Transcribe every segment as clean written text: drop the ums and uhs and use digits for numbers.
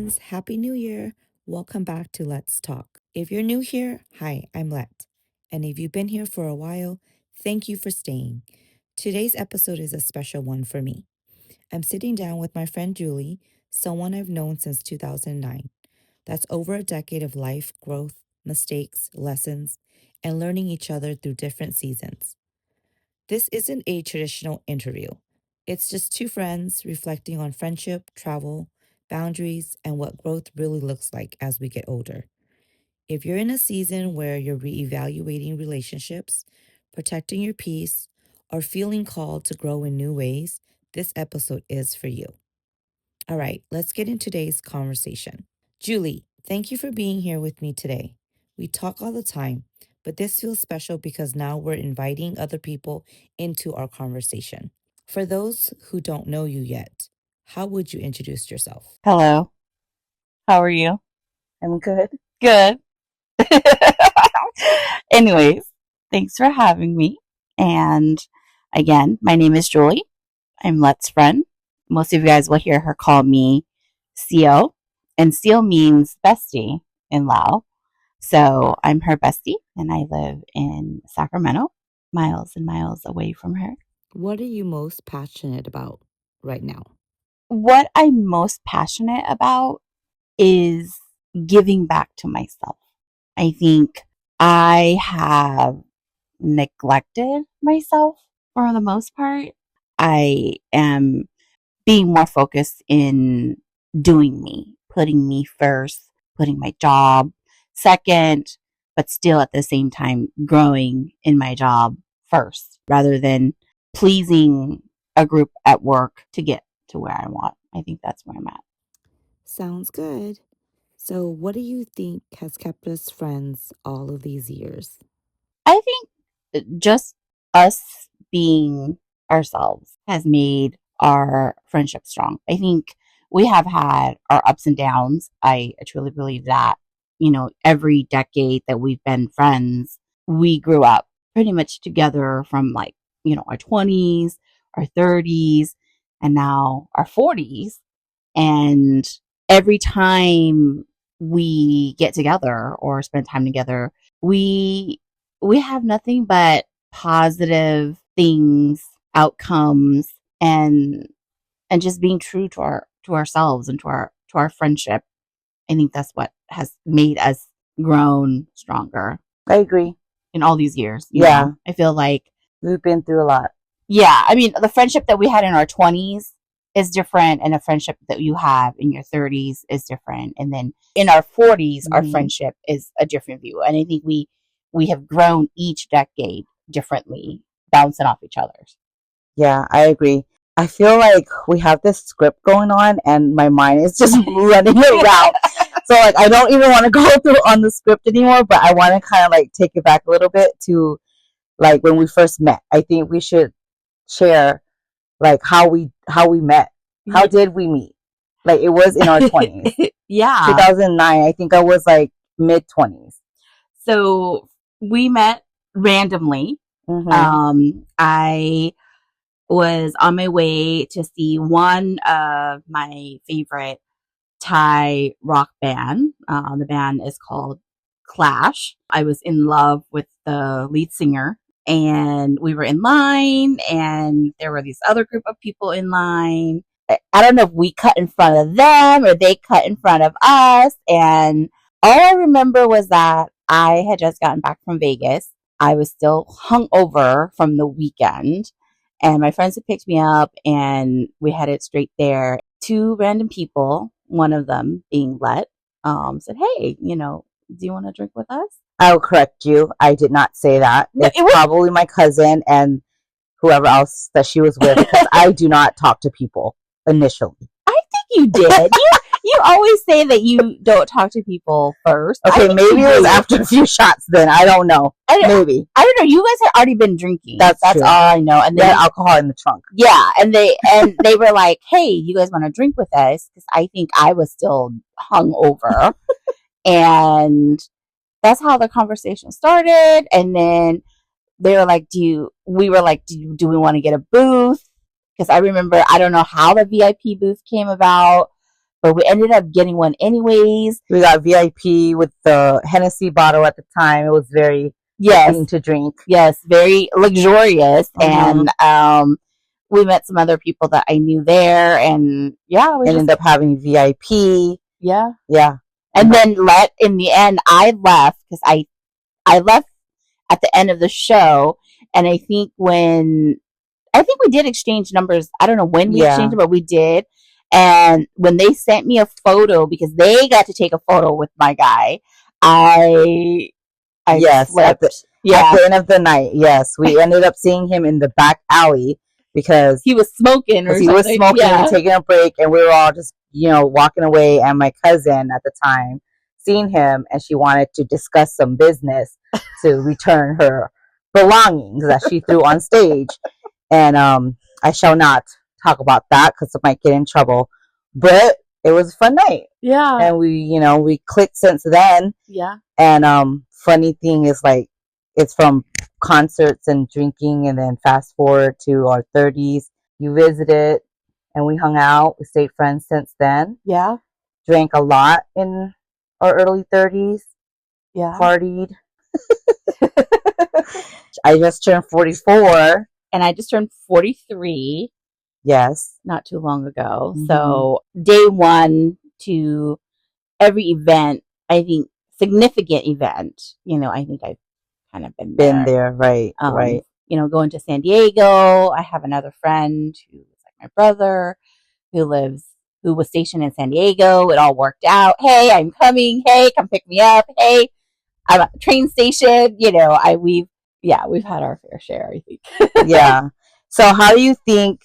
friends. Happy New Year. Welcome back to Let's Talk. If you're new here, hi, I'm Lett. And if you've been here for a while, thank you for staying. Today's episode is a special one for me. I'm sitting down with my friend Julie, someone I've known since 2009. That's over a decade of life, growth, mistakes, lessons, and learning each other through different seasons. This isn't a traditional interview. It's just two friends reflecting on friendship, travel, boundaries, and what growth really looks like as we get older. If you're in a season where you're reevaluating relationships, protecting your peace, or feeling called to grow in new ways, this episode is for you. All right, let's get into today's conversation. Julie, thank you for being here with me today. We talk all the time, but this feels special because now we're inviting other people into our conversation. For those who don't know you yet, how would you introduce yourself? Hello. How are you? I'm good. Good. Anyways, thanks for having me. And again, my name is Julie. I'm Lett's friend. Most of you guys will hear her call me Seal. And Seal means bestie in Lao. So I'm her bestie, and I live in Sacramento, miles and miles away from her. What are you most passionate about right now? What I'm most passionate about is giving back to myself. I think I have neglected myself for the most part. I am being more focused in doing me, putting me first, putting my job second, but still at the same time growing in my job first rather than pleasing a group at work to get to where I want. I think that's where I'm at. Sounds good. So, what do you think has kept us friends all of these years? I think just us being ourselves has made our friendship strong. I think we have had our ups and downs. I truly believe that, every decade that we've been friends, we grew up pretty much together from our 20s, our 30s, and now our 40s. And every time we get together or spend time together, we we have nothing but positive things, outcomes, and just being true to ourselves and to our friendship. I think that's what has made us grown stronger I agree. in all these years. Yeah. I feel like, We've been through a lot. yeah, I mean, the friendship that we had in our 20s is different, and a friendship that you have in your 30s is different. And then in our 40s, our Mhm. friendship is a different view. And I think we have grown each decade differently, bouncing off each other's. Yeah, I agree. I feel like we have this script going on and my mind is just running around. So I don't even want to go through on the script anymore, but I want to kind of take it back a little bit to when we first met. I think we should share how we met. How did we meet? It was in our 20s. Yeah. 2009. I think I was mid 20s. So we met randomly. I was on my way to see one of my favorite Thai rock band. The band is called Clash. I was in love with the lead singer, and we were in line, and there were these other group of people in line. I don't know if we cut in front of them or they cut in front of us. And all I remember was that I had just gotten back from Vegas. I was still hungover from the weekend, and my friends had picked me up, and we headed straight there. Two random people, one of them being Lett, said, "Hey, do you want to drink with us?" I'll correct you. I did not say that. No, It's it was- probably my cousin and whoever else that she was with because I do not talk to people initially. I think you did. You always say that you don't talk to people first. I Okay, think maybe you it was do. after a few shots then. I don't know. Maybe. I don't know. You guys had already been drinking. That's That's true. all I know. And They then had alcohol in the trunk. yeah, and they were like, "Hey, you guys want to drink with us?" Because I think I was still hungover, and that's how the conversation started. And then they were like, we were like, do we want to get a booth? Because I remember, I don't know how the VIP booth came about, but we ended up getting one anyways. We got VIP with the Hennessy bottle at the time. It was very thing to drink. Yes, very luxurious. And we met some other people that I knew there, and we ended up having VIP. Yeah. Yeah. And then in the end, I left because I left at the end of the show, and I think we did exchange numbers. I don't know when we exchanged them, but we did. And when they sent me a photo, because they got to take a photo with my guy, I slipped. At the end of the night, yes, we ended up seeing him in the back alley because he was smoking and taking a break, and we were all just walking away. And my cousin at the time seen him, and she wanted to discuss some business to return her belongings that she threw on stage. And I shall not talk about that because I might get in trouble. But it was a fun night. Yeah. And we clicked since then. Yeah. And funny thing is, like, it's from concerts and drinking, and then fast forward to our 30s. You visited, and we hung out. We stayed friends since then. Yeah. Drank a lot in our early 30s. Yeah. Partied. I just turned 44. And I just turned 43. Yes. Not too long ago. Mm-hmm. So day one to every event, I think, significant event, I think I've kind of been there. Right. Right. Going to San Diego. I have another friend who's like my brother who was stationed in San Diego. It all worked out. Hey, I'm coming. Hey, come pick me up. Hey, I'm at the train station. We've had our fair share, I think. Yeah. So how do you think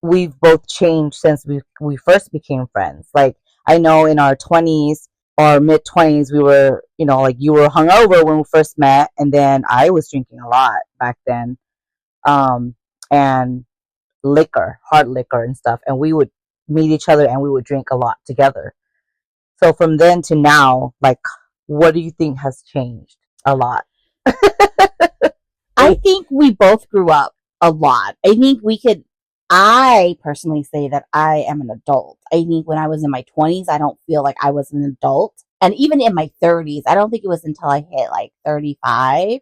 we've both changed since we first became friends? Like, I know in our 20s or mid 20s, we were, like, you were hungover when we first met, and then I was drinking a lot back then, and hard liquor and stuff, and we would meet each other and we would drink a lot together. So from then to now, like, what do you think has changed a lot? I think we both grew up a lot. I personally say that I am an adult. I think when I was in my 20s, I don't feel like I was an adult. And even in my 30s, I don't think it was until I hit like 35,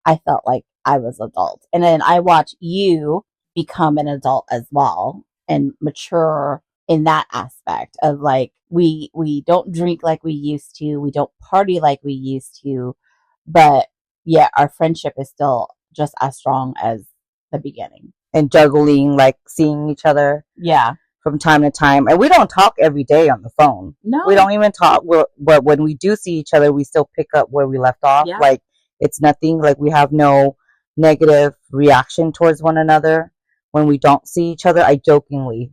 I felt like I was adult. And then I watched you become an adult as well and mature in that aspect of, like, we don't drink like we used to. We don't party like we used to. But yeah, our friendship is still just as strong as the beginning. And juggling, like, seeing each other. Yeah. From time to time. And we don't talk every day on the phone. No. We don't even talk. But when we do see each other, we still pick up where we left off. Yeah. Like, it's nothing. Like, we have no negative reaction towards one another. When we don't see each other, I jokingly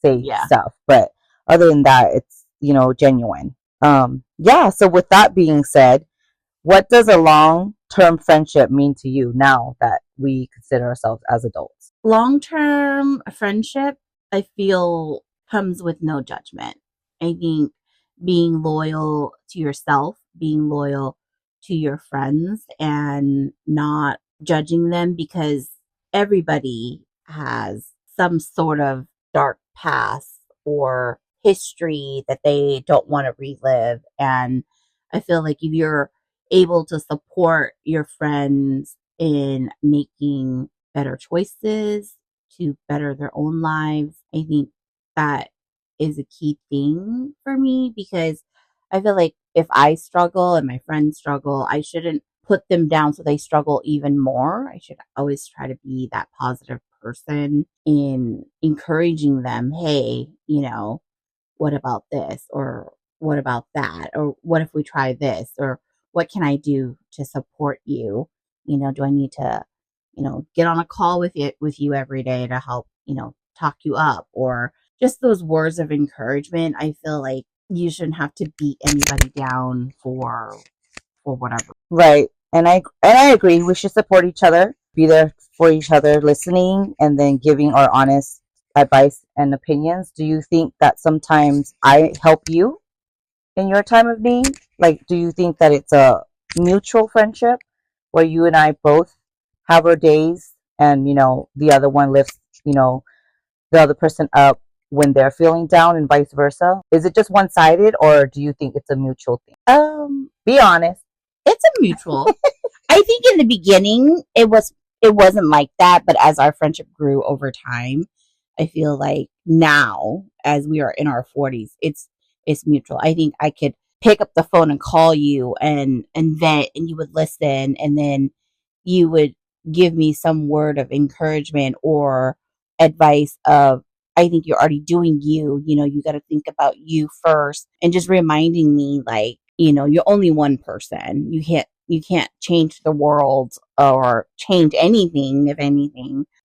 say stuff. But other than that, it's, genuine. So with that being said, what does a long-term friendship mean to you now that we consider ourselves as adults? Long-term friendship, I feel, comes with no judgment. I think being loyal to yourself, being loyal to your friends, and not judging them, because everybody has some sort of dark past or history that they don't want to relive. And I feel like if you're able to support your friends in making better choices to better their own lives, I think that is a key thing for me, because I feel like if I struggle and my friends struggle, I shouldn't put them down so they struggle even more. I should always try to be that positive person in encouraging them. Hey, what about this? Or what about that? Or what if we try this? Or what can I do to support you? Do I need to, get on a call with you every day to help, talk you up? Or just those words of encouragement. I feel like you shouldn't have to beat anybody down for whatever. Right. And I agree. We should support each other, be there for each other, listening, and then giving our honest advice and opinions. Do you think that sometimes I help you in your time of need? Like, do you think that it's a mutual friendship where you and I both have our days, and the other one lifts the other person up when they're feeling down and vice versa? Is it just one sided, or do you think it's a mutual thing? Be honest. It's a mutual. I think in the beginning it wasn't like that, but as our friendship grew over time, I feel like now, as we are in our 40s, it's mutual. I think I could pick up the phone and call you and vent, and you would listen, and then you would give me some word of encouragement or advice of, I think you're already doing you. You know, you got to think about you first, and just reminding me, like, you know, you're only one person. You can't change the world or change anything,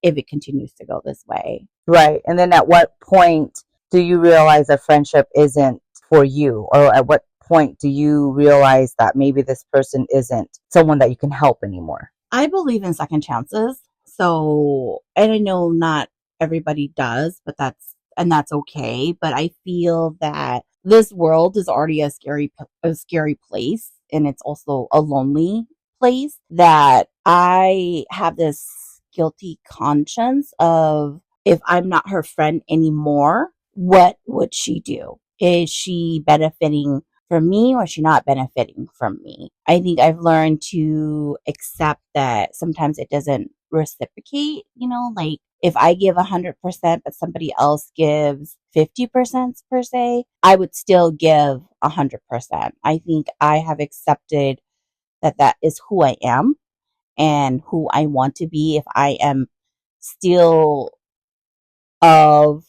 if it continues to go this way. Right. And then at what point do you realize that friendship isn't for you? Or at what point do you realize that maybe this person isn't someone that you can help anymore? I believe in second chances. So, and I know not everybody does, but that's okay. But I feel that this world is already a scary place, and it's also a lonely place, that I have this guilty conscience of, if I'm not her friend anymore, what would she do? Is she benefiting from me, or is she not benefiting from me? I think I've learned to accept that sometimes it doesn't reciprocate, you know, like if I give 100%, but somebody else gives 50% per se, I would still give 100%. I think I have accepted that that is who I am and who I want to be. If I am still of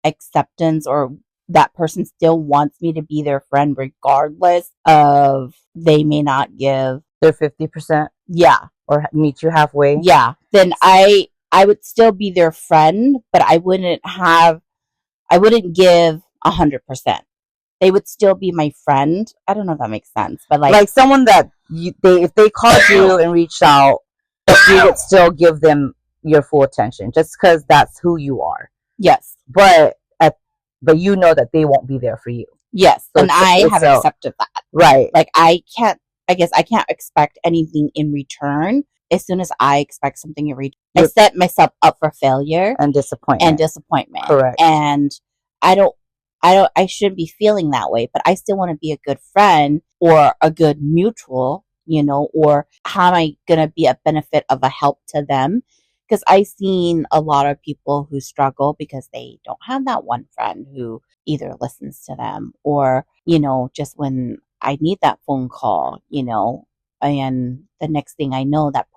acceptance, or that person still wants me to be their friend regardless of they may not give their 50%, yeah, or meet you halfway. Yeah, then I would still be their friend, but I wouldn't give 100%. They would still be my friend. I don't know if that makes sense, but like someone that if they called you and reached out, you would still give them your full attention just because that's who you are. Yes, but you know that they won't be there for you. Yes, so and I have accepted that. Right. Like I guess I can't expect anything in return. As soon as I expect something in return, I set myself up for failure and disappointment. Correct. And I shouldn't be feeling that way, but I still want to be a good friend or a good mutual, you know, or how am I going to be a benefit of a help to them? Because I've seen a lot of people who struggle because they don't have that one friend who either listens to them, or, you know, just when I need that phone call, you know, and the next thing I know, that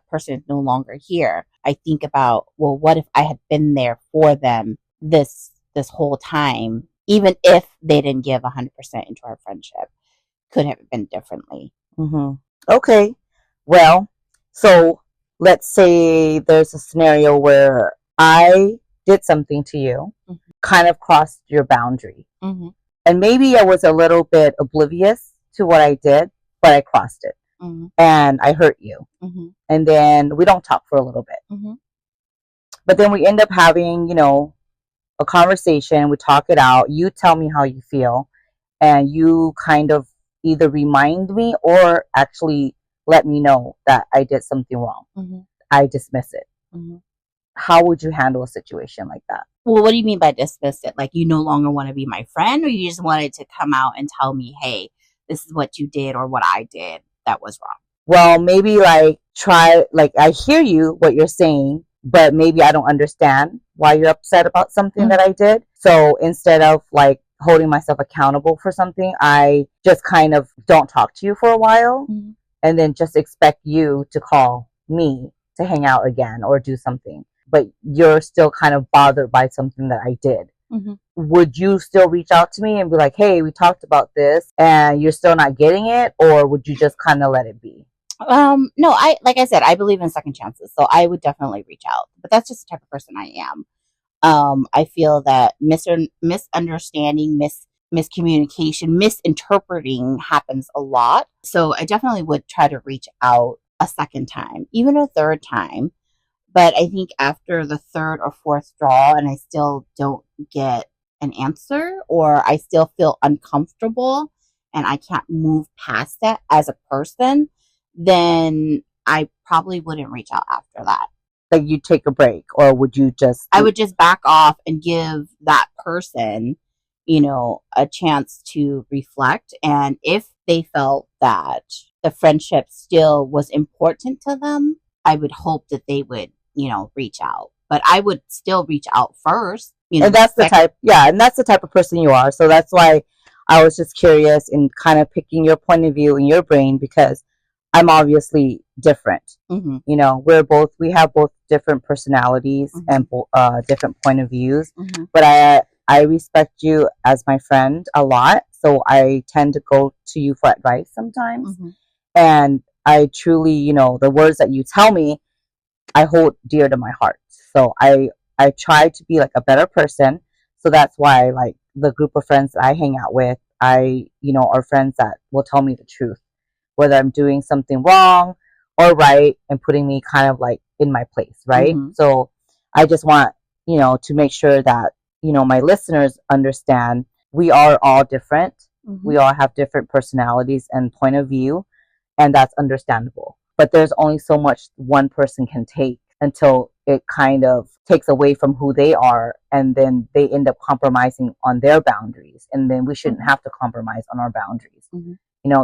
person is no longer here. I think about, well, what if I had been there for them this whole time, even if they didn't give 100% into our friendship? Could have been differently. Mm-hmm. Okay. Well, so let's say there's a scenario where I did something to you, mm-hmm. kind of crossed your boundary. Mm-hmm. And maybe I was a little bit oblivious to what I did, but I crossed it. Mm-hmm. And I hurt you. Mm-hmm. And then we don't talk for a little bit. Mm-hmm. But then we end up having, you know, a conversation. We talk it out. You tell me how you feel. And you kind of either remind me or actually let me know that I did something wrong. Mm-hmm. I dismiss it. Mm-hmm. How would you handle a situation like that? Well, what do you mean by dismiss it? Like you no longer want to be my friend, or you just wanted to come out and tell me, hey, this is what you did or what I did that was wrong? Well, maybe I hear you, what you're saying, but maybe I don't understand why you're upset about something mm-hmm. that I did. So instead of holding myself accountable for something, I just kind of don't talk to you for a while, mm-hmm. and then just expect you to call me to hang out again or do something. But you're still kind of bothered by something that I did. Mm-hmm. Would you still reach out to me and be like, hey, we talked about this and you're still not getting it? Or would you just kind of let it be? No, like I said, I believe in second chances. So I would definitely reach out. But that's just the type of person I am. I feel that misunderstanding, miscommunication, misinterpreting happens a lot. So I definitely would try to reach out a second time, even a third time. But I think after the third or fourth straw and I still don't get an answer, or I still feel uncomfortable and I can't move past that as a person, then I probably wouldn't reach out after that. like you take a break, or would you just? I would just back off and give that person, a chance to reflect. And if they felt that the friendship still was important to them, I would hope that they would, reach out. But I would still reach out first. And that's the type, yeah, and that's the type of person you are. So that's why I was just curious in kind of picking your point of view in your brain, because I'm obviously different. Mm-hmm. We have both different personalities Mm-hmm. and different point of views. Mm-hmm. But I respect you as my friend a lot, so I tend to go to you for advice sometimes. Mm-hmm. And I truly, the words that you tell me, I hold dear to my heart. So I try to be like a better person. So that's why, like, the group of friends that I hang out with, are friends that will tell me the truth, whether I'm doing something wrong or right, and putting me kind of like in my place, right? Mm-hmm. So I just want, to make sure that, my listeners understand we are all different. Mm-hmm. We all have different personalities and point of view, and that's understandable. But there's only so much one person can take until it kind of takes away from who they are, and then they end up compromising on their boundaries. And then we shouldn't have to compromise on our boundaries. Mm-hmm.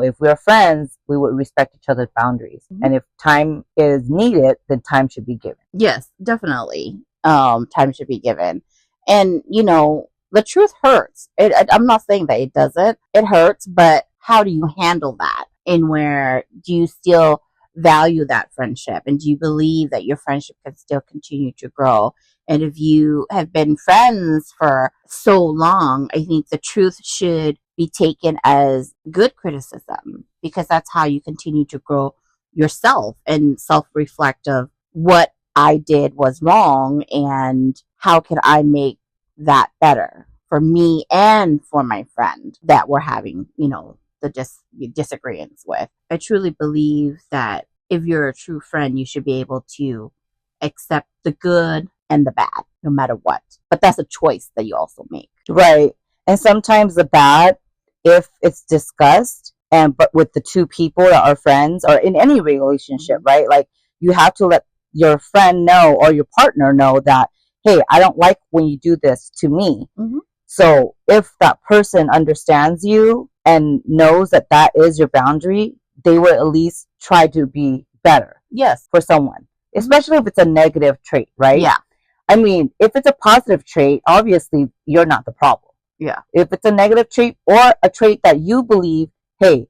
If we're friends, we would respect each other's boundaries. Mm-hmm. And if time is needed, then time should be given. Yes, definitely. Time should be given. And, the truth hurts. I'm not saying that it doesn't. It hurts, but how do you handle that? And where do you still value that friendship? And do you believe that your friendship can still continue to grow? And if you have been friends for so long, I think the truth should be taken as good criticism, because that's how you continue to grow yourself and self-reflect of what I did was wrong and how can I make that better for me and for my friend that we're having, the disagreements with. I truly believe that if you're a true friend, you should be able to accept the good and the bad, no matter what. But that's a choice that you also make. Right. And sometimes the bad, if it's discussed, but with the two people that are friends, or in any relationship, right? Like, you have to let your friend know, or your partner know, that, hey, I don't like when you do this to me. Mm-hmm. So if that person understands you and knows that that is your boundary, they will at least try to be better. Yes. For someone, especially if it's a negative trait, right? Yeah. I mean, if it's a positive trait, obviously you're not the problem. Yeah. If it's a negative trait, or a trait that you believe, hey,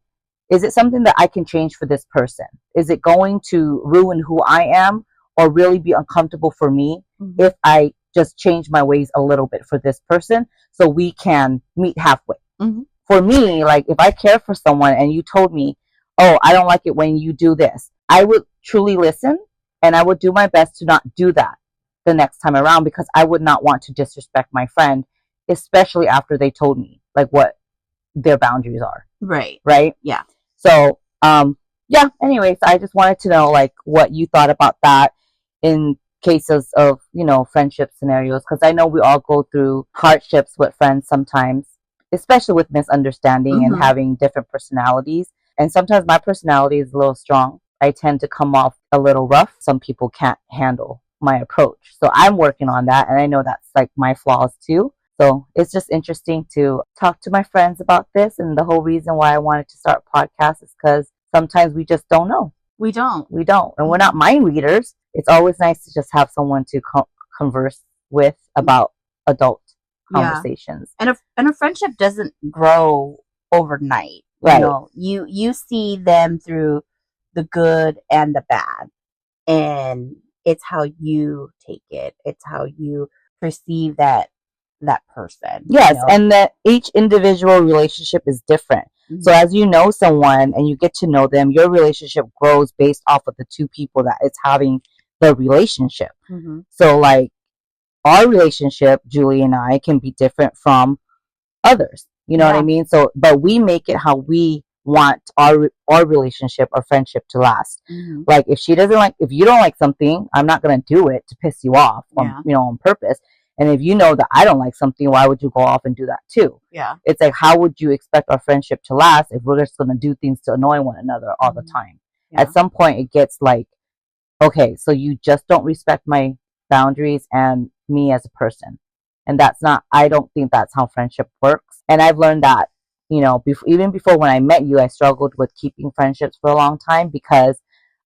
is it something that I can change for this person? Is it going to ruin who I am, or really be uncomfortable for me if I just change my ways a little bit for this person, so we can meet halfway? For me, like, if I care for someone and you told me, oh, I don't like it when you do this, I would truly listen, and I would do my best to not do that the next time around, because I would not want to disrespect my friend, especially after they told me like what their boundaries are. Right. Yeah. So yeah, anyways, I just wanted to know, like, what you thought about that in cases of, friendship scenarios, because I know we all go through hardships with friends sometimes, especially with misunderstanding and having different personalities. And sometimes my personality is a little strong. I tend to come off a little rough. Some people can't handle my approach. So I'm working on that, and I know that's like my flaws too. So it's just interesting to talk to my friends about this. And the whole reason why I wanted to start a podcast is because sometimes we just don't know. We don't. And we're not mind readers. It's always nice to just have someone to converse with about adult conversations. And a friendship doesn't grow overnight. Right. You see them through the good and the bad. And it's how you take it. It's how you perceive that person. Yes, and that each individual relationship is different. So as you know someone and you get to know them, your relationship grows based off of the two people that is having the relationship. So, like, our relationship, Julie and I, can be different from others. You know what I mean? So, but we make it how we want our relationship or friendship to last. Like, if you don't like something, I'm not gonna do it to piss you off, on purpose. And if you know that I don't like something, why would you go off and do that too? Yeah. It's like, how would you expect our friendship to last if we're just gonna do things to annoy one another all the time? At some point, it gets like okay, so you just don't respect my boundaries and me as a person. And that's not, I don't think that's how friendship works. And I've learned that, even before when I met you, I struggled with keeping friendships for a long time because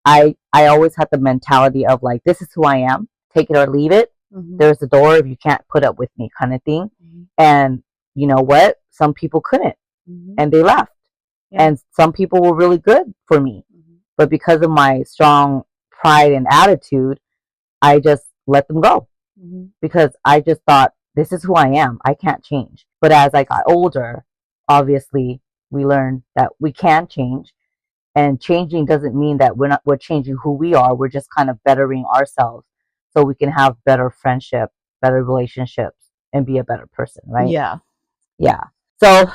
I always had the mentality of like, this is who I am, take it or leave it. There's the door if you can't put up with me kind of thing. And you know what? Some people couldn't and they left. Yeah. And some people were really good for me. But because of my strong pride and attitude, I just let them go because I just thought, this is who I am. I can't change. But as I got older, obviously, we learned that we can change. And changing doesn't mean that we're changing who we are. We're just kind of bettering ourselves so we can have better friendship, better relationships, and be a better person, right? Yeah. Yeah. So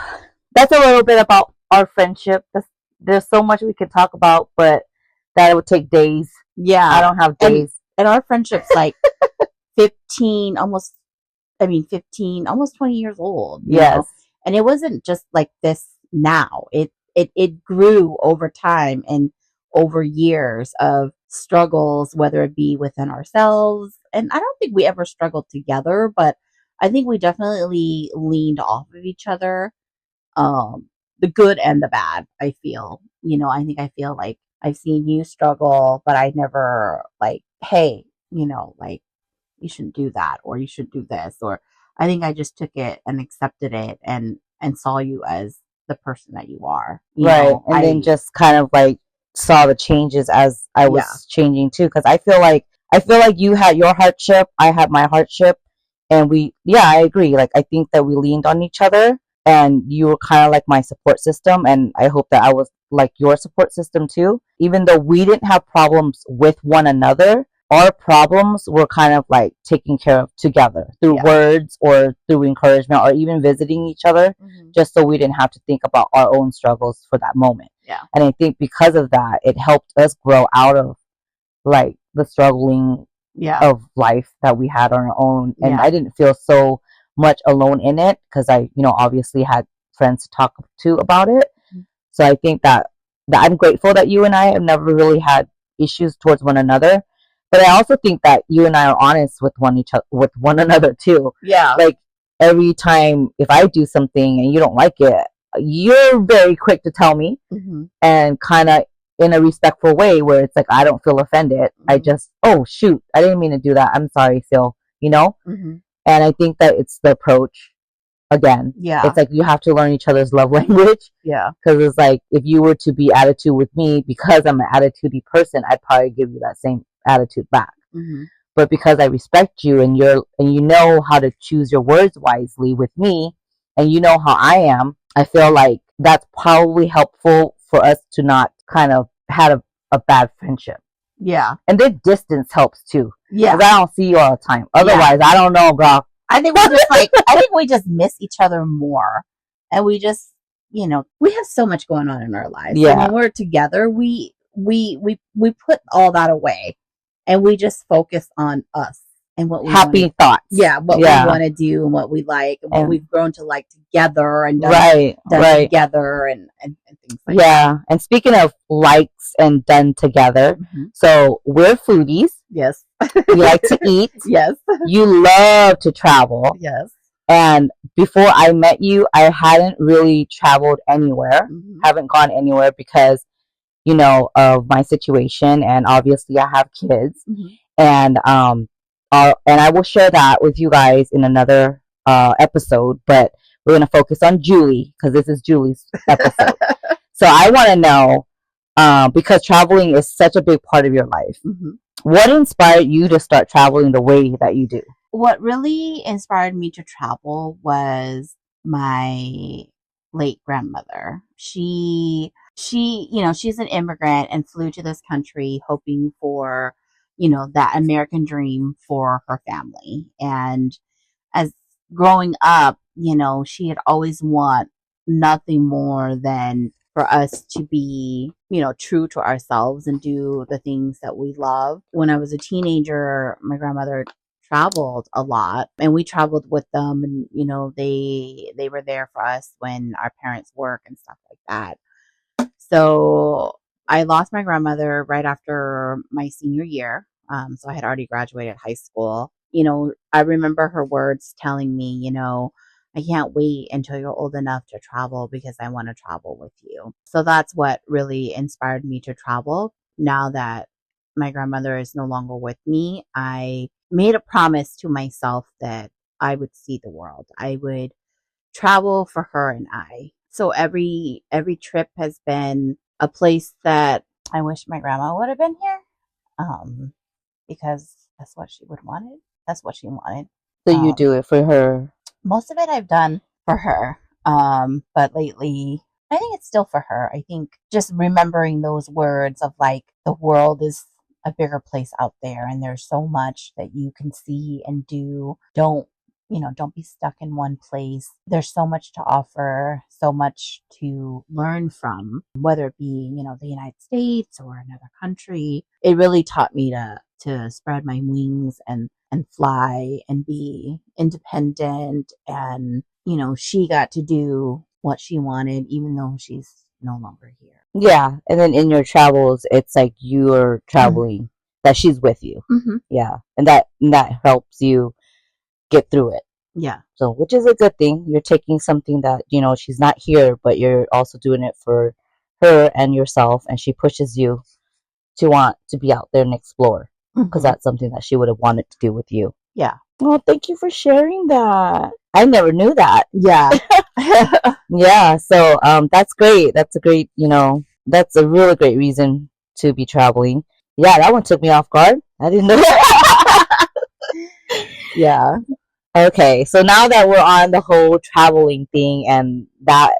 that's a little bit about our friendship. There's so much we could talk about, but that would take days. Yeah. I don't have days. And our friendship's like 15, almost 20 years old. Yes. Know? And it wasn't just like this now. It grew over time and over years of struggles, whether it be within ourselves. And I don't think we ever struggled together, but I think we definitely leaned off of each other. The good and the bad, I feel. I feel like I've seen you struggle, but I never like, hey, like you shouldn't do that or you should do this. Or I think I just took it and accepted it and saw you as the person that you are. Right. And then just kind of like saw the changes as I was changing too. Cause I feel like you had your hardship, I had my hardship, and I agree. Like I think that we leaned on each other and you were kind of like my support system, and I hope that I was like your support system too. Even though we didn't have problems with one another, our problems were kind of like taken care of together through words or through encouragement or even visiting each other, just so we didn't have to think about our own struggles for that moment. Yeah. And I think because of that, it helped us grow out of like the struggling of life that we had on our own. And I didn't feel so much alone in it because I, obviously had friends to talk to about it. So I think that I'm grateful that you and I have never really had issues towards one another. But I also think that you and I are honest with one another too. Yeah. Like every time if I do something and you don't like it, you're very quick to tell me, and kind of in a respectful way where it's like I don't feel offended. I just, oh shoot, I didn't mean to do that. I'm sorry, Phil. And I think that it's the approach. Again, it's like you have to learn each other's love language. Yeah, because it's like if you were to be attitude with me, because I'm an attitudey person, I'd probably give you that same attitude back. But because I respect you and you know how to choose your words wisely with me, and you know how I am, I feel like that's probably helpful for us to not kind of have a bad friendship. Yeah, and then distance helps too. Yeah, because I don't see you all the time. Otherwise, I don't know, girl. I think we just miss each other more, and we just we have so much going on in our lives. Yeah, and when we're together, we put all that away, and we just focus on us and what we happy thoughts. Yeah, what we want to do and what we like and what we've grown to like together and done together and things like that. Yeah, and speaking of likes and done together, so we're foodies. Yes. You like to eat. Yes. You love to travel. Yes. And before I met you, I hadn't really traveled anywhere. Haven't gone anywhere because, of my situation, and obviously I have kids. And I will share that with you guys in another episode. But we're gonna focus on Julie because this is Julie's episode. So I want to know, because traveling is such a big part of your life. What inspired you to start traveling the way that you do? What really inspired me to travel was my late grandmother. She's an immigrant and flew to this country hoping for, that American dream for her family. And as growing up, she had always want nothing more than for us to be, true to ourselves and do the things that we love. When I was a teenager, my grandmother traveled a lot and we traveled with them, and they were there for us when our parents work and stuff like that. So I lost my grandmother right after my senior year. So I had already graduated high school. I remember her words telling me, I can't wait until you're old enough to travel because I want to travel with you. So that's what really inspired me to travel. Now that my grandmother is no longer with me, I made a promise to myself that I would see the world. I would travel for her and I. So every trip has been a place that I wish my grandma would have been here. Because that's what she would wanted. That's what she wanted. So you do it for her. Most of it I've done for her. But lately I think it's still for her. I think just remembering those words of like the world is a bigger place out there and there's so much that you can see and do. Don't be stuck in one place. There's so much to offer, so much to learn from, whether it be, the United States or another country. It really taught me to spread my wings and fly and be independent. And, she got to do what she wanted, even though she's no longer here. Yeah. And then in your travels, it's like you're traveling, that she's with you. Mm-hmm. Yeah. And that helps you get through it. Yeah. So, which is a good thing. You're taking something that, she's not here, but you're also doing it for her and yourself. And she pushes you to want to be out there and explore, because that's something that she would have wanted to do with you. Yeah. Well, thank you for sharing that. I never knew that. Yeah. Yeah. So, that's great. That's a great, that's a really great reason to be traveling. Yeah. That one took me off guard. I didn't know that. Yeah. Okay, so now that we're on the whole traveling thing, and that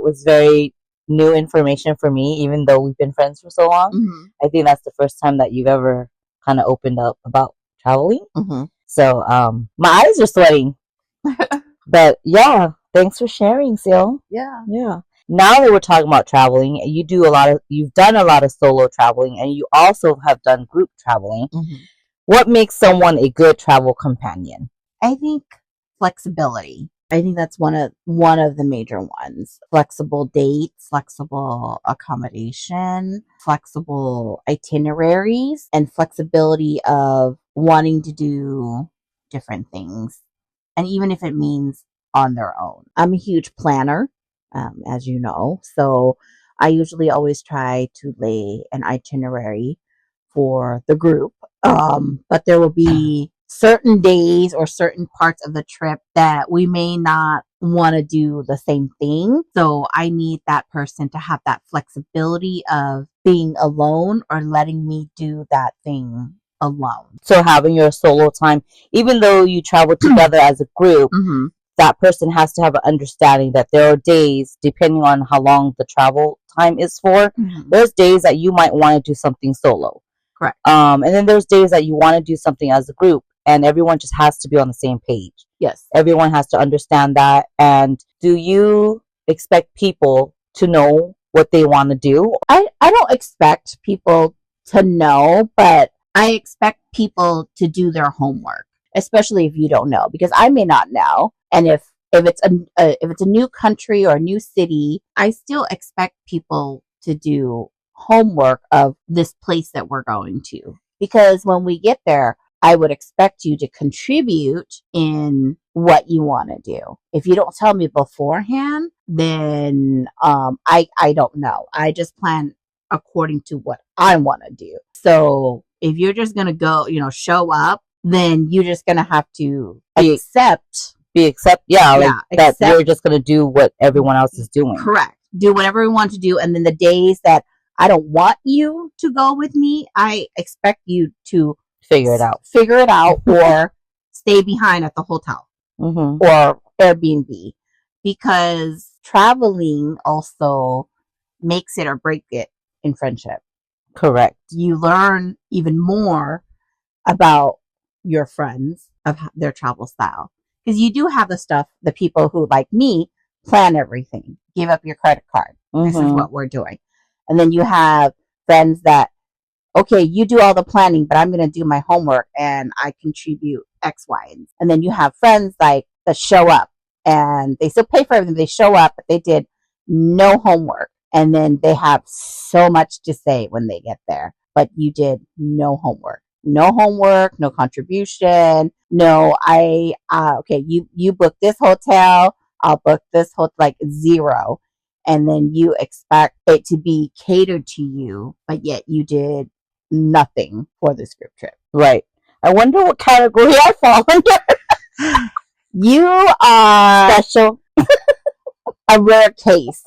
was very new information for me, even though we've been friends for so long. Mm-hmm. I think that's the first time that you've ever kind of opened up about traveling. Mm-hmm. So, my eyes are sweating. But yeah, thanks for sharing, Sil. Yeah. Yeah. Now that we're talking about traveling, you've done a lot of solo traveling, and you also have done group traveling. Mm-hmm. What makes someone a good travel companion? I think flexibility. I think that's one of the major ones. Flexible dates, flexible accommodation, flexible itineraries, and flexibility of wanting to do different things. And even if it means on their own. I'm a huge planner, as you know. So I usually always try to lay an itinerary for the group. But there will be certain days or certain parts of the trip that we may not want to do the same thing. So I need that person to have that flexibility of being alone or letting me do that thing alone. So having your solo time, even though you travel together as a group, Mm-hmm. that person has to have an understanding that there are days, depending on how long the travel time is for, Mm-hmm. there's days that you might want to do something solo. Correct. And then there's days that you want to do something as a group, and everyone just has to be on the same page. Yes. Everyone has to understand that. And do you expect people to know what they want to do? I don't expect people to know, but I expect people to do their homework, especially if you don't know, because I may not know. And if it's a new country or a new city, I still expect people to do homework of this place that we're going to. Because when we get there, I would expect you to contribute in what you want to do. If you don't tell me beforehand, then I don't know. I just plan according to what I want to do. So if you're just going to go, show up, then you're just going to have to accept. That you're just going to do what everyone else is doing. Correct. Do whatever we want to do. And then the days that I don't want you to go with me, I expect you to figure it out or stay behind at the hotel or Airbnb, because traveling also makes it or break it in friendship. Correct. You learn even more about your friends, of their travel style, because you do have the people who, like me, plan everything, give up your credit card. This is what we're doing. And then you have friends that, okay, you do all the planning, but I'm going to do my homework and I contribute X, Y. And then you have friends that show up and they still pay for everything. They show up, but they did no homework. And then they have so much to say when they get there, but you did no homework. No homework, no contribution. No, okay, you book this hotel, I'll book this hotel, like zero. And then you expect it to be catered to you, but yet you did nothing for this group trip. Right. I wonder what category I fall under. You are Special. a rare case.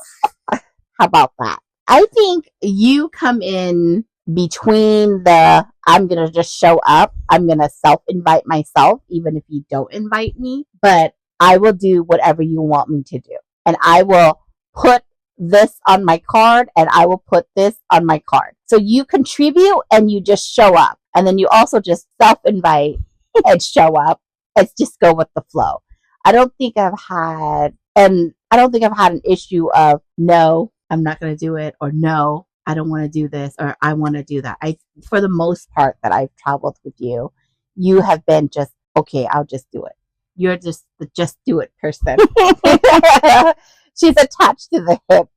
How about that? I think you come in between the I'm going to just show up. I'm going to self invite myself, even if you don't invite me, but I will do whatever you want me to do. And I will put this on my card and I will put this on my card. So you contribute and you just show up. And then you also just self invite and show up. Let's just go with the flow. I don't think I've had an issue of no, I'm not going to do it, or no, I don't want to do this, or I want to do that. For the most part that I've traveled with you, you have been just, okay, I'll just do it. You're just the just do it person. She's attached to the hip.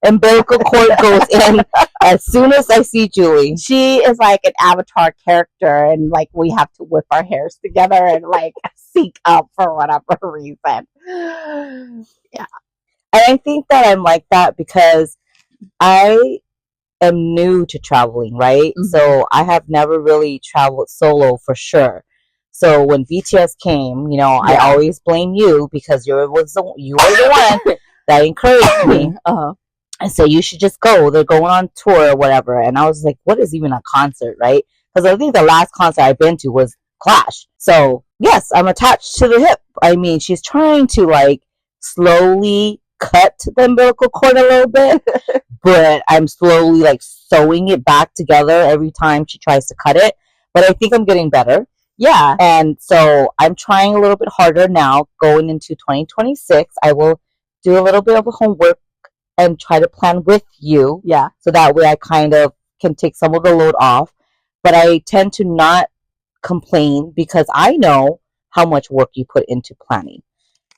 Umbilical cord goes in as soon as I see Julie. She is like an avatar character, and like we have to whip our hairs together and like sync up for whatever reason. Yeah. And I think that I'm like that because I am new to traveling, right? Mm-hmm. So I have never really traveled solo for sure. So when BTS came, I always blame you because you were the one that encouraged me. Uh-huh. And so you should just go. They're going on tour or whatever. And I was like, what is even a concert, right? Because I think the last concert I've been to was Clash. So yes, I'm attached to the hip. I mean, she's trying to like slowly cut the umbilical cord a little bit, but I'm slowly like sewing it back together every time she tries to cut it. But I think I'm getting better. Yeah. And so I'm trying a little bit harder now going into 2026. I will do a little bit of homework and try to plan with you. Yeah. So that way I kind of can take some of the load off. But I tend to not complain because I know how much work you put into planning.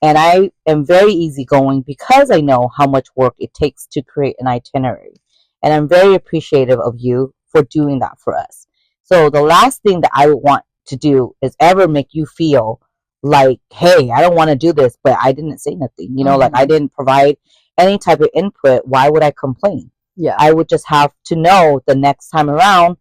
And I am very easygoing because I know how much work it takes to create an itinerary. And I'm very appreciative of you for doing that for us. So the last thing that I would want to do is ever make you feel like, hey, I don't want to do this, but I didn't say nothing. Like I didn't provide any type of input. Why would I complain? Yeah. I would just have to know the next time around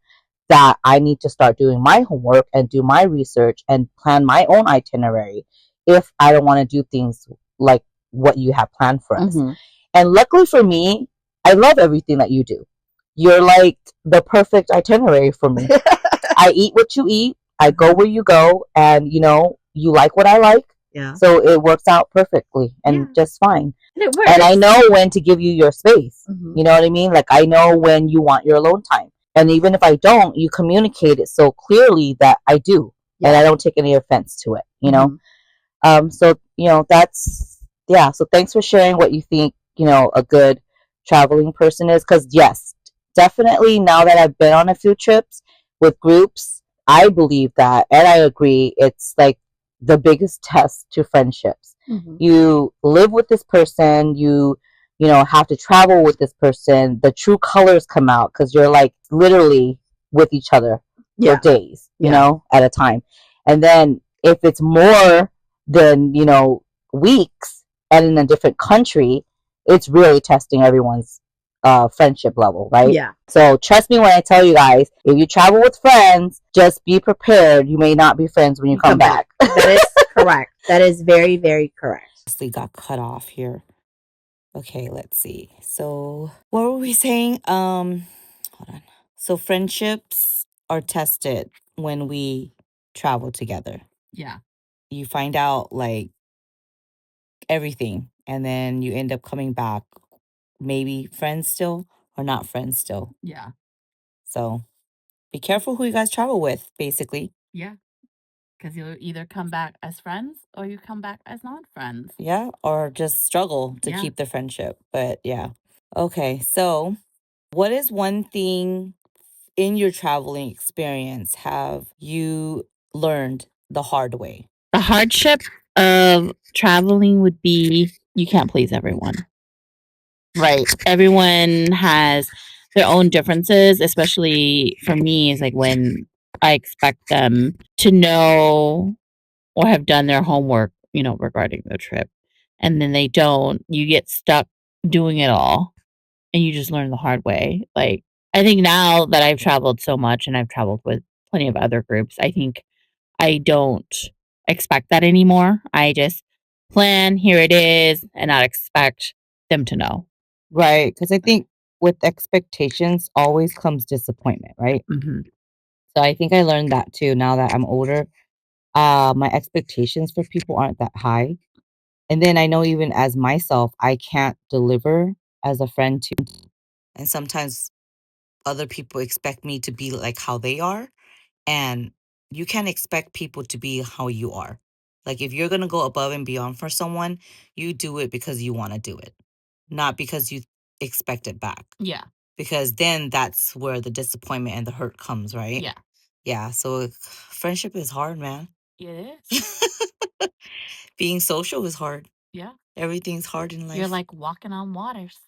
that I need to start doing my homework and do my research and plan my own itinerary if I don't want to do things like what you have planned for us. Mm-hmm. And luckily for me, I love everything that you do. You're like the perfect itinerary for me. I eat what you eat. I go where you go. And, you like what I like. Yeah. So it works out perfectly and just fine. And it works. And I know when to give you your space. Mm-hmm. You know what I mean? Like I know when you want your alone time. And even if I don't, you communicate it so clearly that I do. Yeah. And I don't take any offense to it, Mm-hmm. So, so thanks for sharing what you think, a good traveling person is. Because yes, definitely now that I've been on a few trips with groups, I believe that, and I agree, it's like the biggest test to friendships. Mm-hmm. You live with this person, you have to travel with this person, the true colors come out because you're like literally with each other for days, at a time. And then if it's more than, weeks and in a different country, it's really testing everyone's friendship level, right? Yeah. So trust me when I tell you guys, if you travel with friends, just be prepared. You may not be friends when you come back. That is correct. That is very, very correct. Got cut off here. Okay, let's see. So what were we saying? Hold on. So friendships are tested when we travel together. Yeah. You find out like everything, and then you end up coming back, maybe friends still or not friends still. Yeah. So be careful who you guys travel with, basically. Yeah. Because you'll either come back as friends or you come back as not friends. Yeah, or just struggle to keep the friendship. But yeah. Okay, so what is one thing in your traveling experience have you learned the hard way? The hardship of traveling would be you can't please everyone. Right. Everyone has their own differences, especially for me, is like when I expect them to know or have done their homework, regarding the trip. And then they don't, you get stuck doing it all and you just learn the hard way. Like, I think now that I've traveled so much and I've traveled with plenty of other groups, I think I don't expect that anymore. I just plan, here it is, and not expect them to know. Right. Because I think with expectations always comes disappointment, right? Mhm. So I think I learned that too now that I'm older. My expectations for people aren't that high. And then I know even as myself, I can't deliver as a friend too. And sometimes other people expect me to be like how they are. And you can't expect people to be how you are. Like if you're going to go above and beyond for someone, you do it because you want to do it, not because you expect it back. Yeah. Because then that's where the disappointment and the hurt comes, right? Yeah. Yeah. So friendship is hard, man. It is. Being social is hard. Yeah. Everything's hard in life. You're like walking on waters.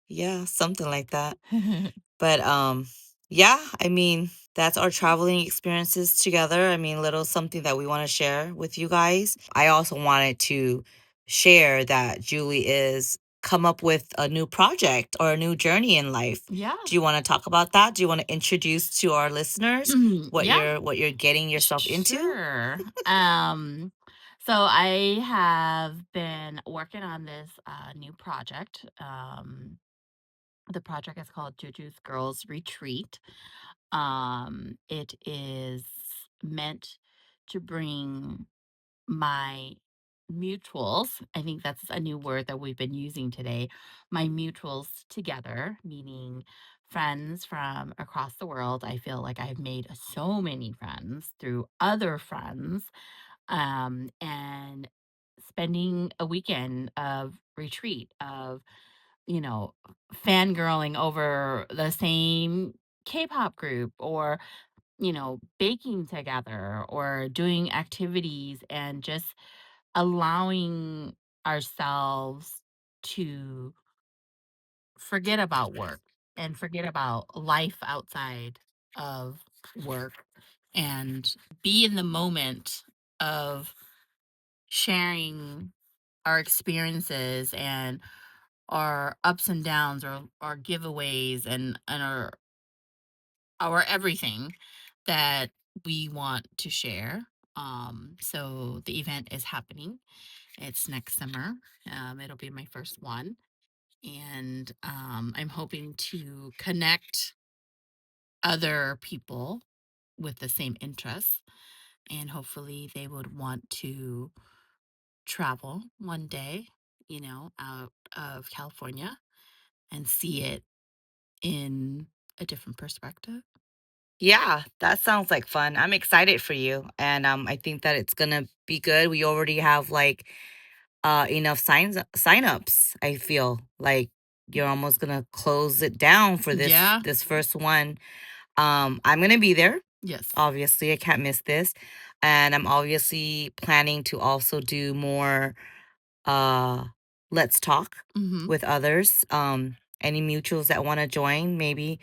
Yeah, something like that. But yeah, I mean, that's our traveling experiences together. I mean, little something that we want to share with you guys. I also wanted to share that Julie is come up with a new project or a new journey in life. Yeah. Do you want to talk about that? Do you want to introduce to our listeners what Yeah. you're getting yourself into? Sure. So I have been working on this new project. The project is called Juju's Girls Retreat. It is meant to bring my mutuals, I think that's a new word that we've been using today, my mutuals together, meaning friends from across the world. I feel like I've made so many friends through other friends, and spending a weekend of retreat, of, you know, fangirling over the same K-pop group, or baking together or doing activities, and just allowing ourselves to forget about work and forget about life outside of work, and be in the moment of sharing our experiences and our ups and downs, or our giveaways, and our everything that we want to share. So the event is happening. It's next summer. It'll be my first one. And I'm hoping to connect other people with the same interests. And hopefully they would want to travel one day, out of California, and see it in a different perspective. Yeah, that sounds like fun. I'm excited for you. And I think that it's gonna be good. We already have like enough sign-ups. I feel like you're almost gonna close it down for Yeah. this first one. I'm gonna be there. Yes. Obviously, I can't miss this. And I'm obviously planning to also do more uh let's talk Mm-hmm. with others. Any mutuals that want to join, maybe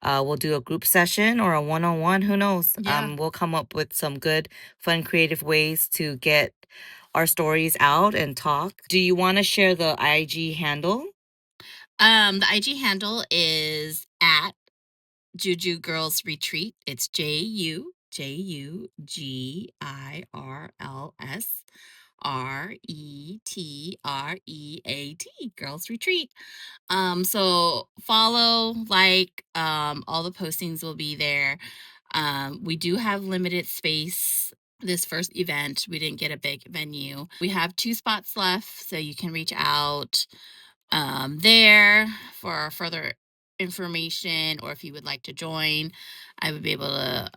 we'll do a group session or a one-on-one, who knows. Yeah. We'll come up with some good fun creative ways to get our stories out and talk. Do you want to share the IG handle? The IG handle is at Juju Girls Retreat. It's JUJUGIRLS Girls Retreat. So follow, like, all the postings will be there. We do have limited space. This first event, we didn't get a big venue. We have 2 spots left, so you can reach out there for further information, or if you would like to join, I would be able to,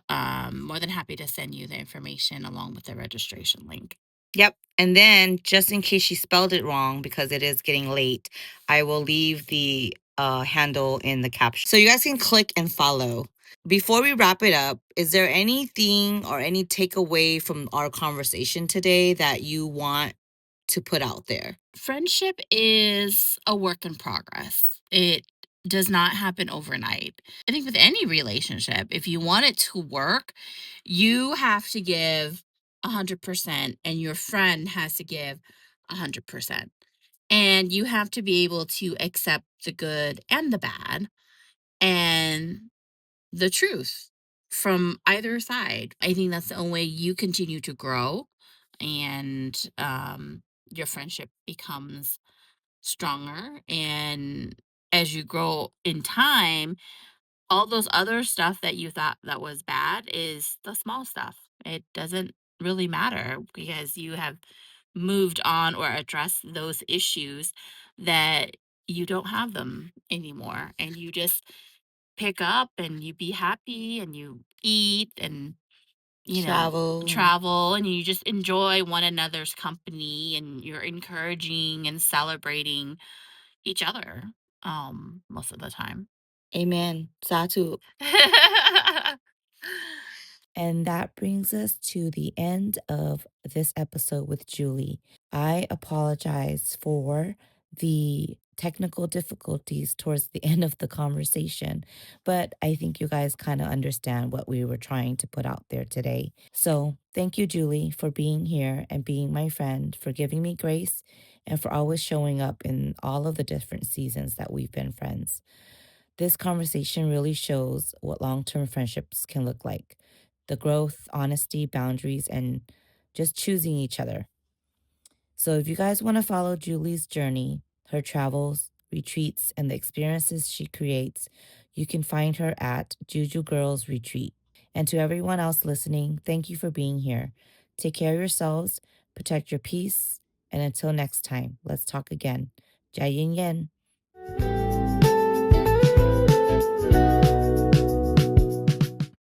more than happy to send you the information along with the registration link. Yep. And then, just in case she spelled it wrong, because it is getting late, I will leave the handle in the caption. So you guys can click and follow. Before we wrap it up, is there anything or any takeaway from our conversation today that you want to put out there? Friendship is a work in progress. It does not happen overnight. I think with any relationship, if you want it to work, you have to give 100% and your friend has to give 100%. And you have to be able to accept the good and the bad and the truth from either side. I think that's the only way you continue to grow and your friendship becomes stronger. And as you grow in time, all those other stuff that you thought that was bad is the small stuff. It doesn't really matter because you have moved on or addressed those issues that you don't have them anymore. And you just pick up and you be happy and you eat and Travel. travel and you just enjoy one another's company and you're encouraging and celebrating each other most of the time. Amen. Satu. And that brings us to the end of this episode with Julie. I apologize for the technical difficulties towards the end of the conversation, but I think you guys kind of understand what we were trying to put out there today. So, thank you, Julie, for being here and being my friend, for giving me grace, and for always showing up in all of the different seasons that we've been friends. This conversation really shows what long term friendships can look like: the growth, honesty, boundaries, and just choosing each other. So, if you guys want to follow Julie's journey, her travels, retreats, and the experiences she creates, you can find her at Juju Girls Retreat. And to everyone else listening, thank you for being here. Take care of yourselves, protect your peace, and until next time, let's talk again. Jai Yin Yen.